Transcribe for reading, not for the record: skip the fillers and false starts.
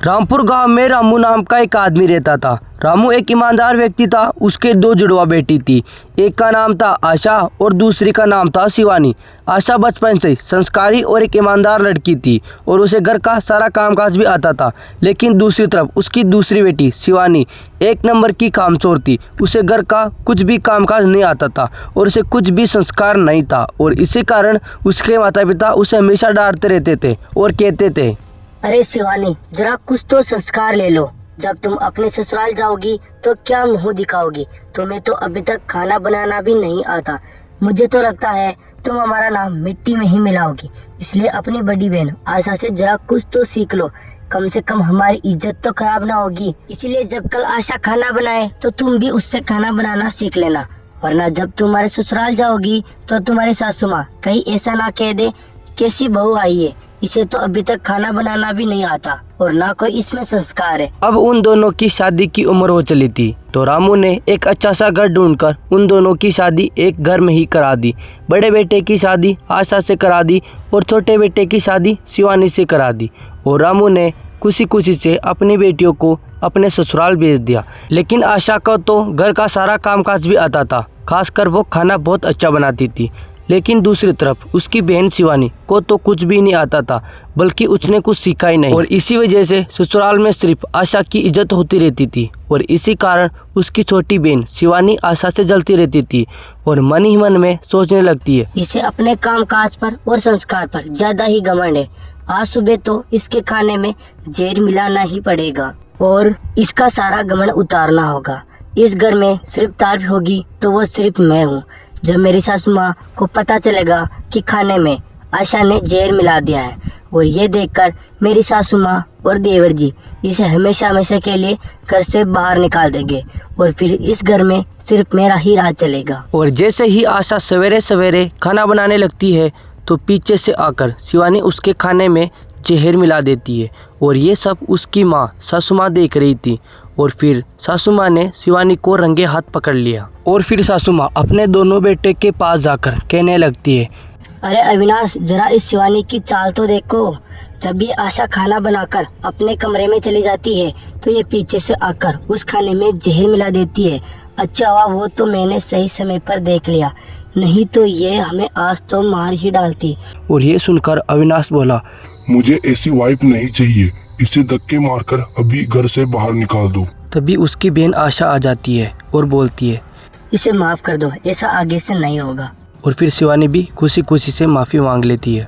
रामपुर गांव में रामू नाम का एक आदमी रहता था। रामू एक ईमानदार व्यक्ति था। उसके दो जुड़वा बेटी थी। एक का नाम था आशा और दूसरी का नाम था शिवानी। आशा बचपन से संस्कारी और एक ईमानदार लड़की थी और उसे घर का सारा कामकाज भी आता था। लेकिन दूसरी तरफ उसकी दूसरी बेटी शिवानी एक नंबर की कामचोर थी। उसे घर का कुछ भी कामकाज नहीं आता था और उसे कुछ भी संस्कार नहीं था और इसी कारण उसके माता पिता उसे हमेशा डांटते रहते थे और कहते थे, अरे शिवानी, जरा कुछ तो संस्कार ले लो। जब तुम अपने ससुराल जाओगी तो क्या मुंह दिखाओगी? तुम्हें तो अभी तक खाना बनाना भी नहीं आता। मुझे तो लगता है तुम हमारा नाम मिट्टी में ही मिलाओगी। इसलिए अपनी बड़ी बहन आशा से जरा कुछ तो सीख लो। कम से कम हमारी इज्जत तो खराब ना होगी। इसलिए जब कल आशा खाना बनाए तो तुम भी उससे खाना बनाना सीख लेना, वरना जब तुम्हारे ससुराल जाओगी तो तुम्हारी सासू माँ कहीं ऐसा ना कह दे, कैसी बहू आई है, इसे तो अभी तक खाना बनाना भी नहीं आता और ना कोई इसमें संस्कार है। अब उन दोनों की शादी की उम्र हो चली थी तो रामू ने एक अच्छा सा घर ढूंढकर उन दोनों की शादी एक घर में ही करा दी। बड़े बेटे की शादी आशा से करा दी और छोटे बेटे की शादी शिवानी से करा दी और रामू ने खुशी खुशी से अपनी बेटियों को अपने ससुराल भेज दिया। लेकिन आशा को तो घर का सारा कामकाज भी आता था, खासकर वो खाना बहुत अच्छा बनाती थी। लेकिन दूसरी तरफ उसकी बहन शिवानी को तो कुछ भी नहीं आता था, बल्कि उसने कुछ सीखा ही नहीं और इसी वजह से ससुराल में सिर्फ आशा की इज्जत होती रहती थी और इसी कारण उसकी छोटी बहन शिवानी आशा से जलती रहती थी और मन ही मन में सोचने लगती है, इसे अपने काम काज पर और संस्कार पर ज्यादा ही घमंड है। आज सुबह तो इसके खाने में जहर मिलाना ही पड़ेगा और इसका सारा घमंड उतारना होगा। इस घर में सिर्फ तारीफ होगी तो वो सिर्फ मैं हूँ। जब मेरी सासू माँ को पता चलेगा कि खाने में आशा ने जहर मिला दिया है और ये देखकर मेरी सासू माँ और देवर जी इसे हमेशा हमेशा के लिए घर से बाहर निकाल देंगे और फिर इस घर में सिर्फ मेरा ही राज चलेगा। और जैसे ही आशा सवेरे सवेरे खाना बनाने लगती है तो पीछे से आकर शिवानी उसके खाने में जहर मिला देती है और ये सब उसकी माँ सासू माँ देख रही थी और फिर सासू माँ ने शिवानी को रंगे हाथ पकड़ लिया और फिर सासू माँ अपने दोनों बेटे के पास जाकर कहने लगती है, अरे अविनाश, जरा इस शिवानी की चाल तो देखो। जब भी आशा खाना बनाकर अपने कमरे में चली जाती है तो ये पीछे से आकर उस खाने में जहर मिला देती है। अच्छा हुआ वो तो मैंने सही समय पर देख लिया, नहीं तो ये हमें आज तो मार ही डालती। और ये सुनकर अविनाश बोला, मुझे ऐसी वाइफ नहीं चाहिए, इसे धक्के मारकर अभी घर से बाहर निकाल दो। तभी उसकी बहन आशा आ जाती है और बोलती है, इसे माफ कर दो, ऐसा आगे से नहीं होगा। और फिर शिवानी भी खुशी खुशी से माफ़ी मांग लेती है।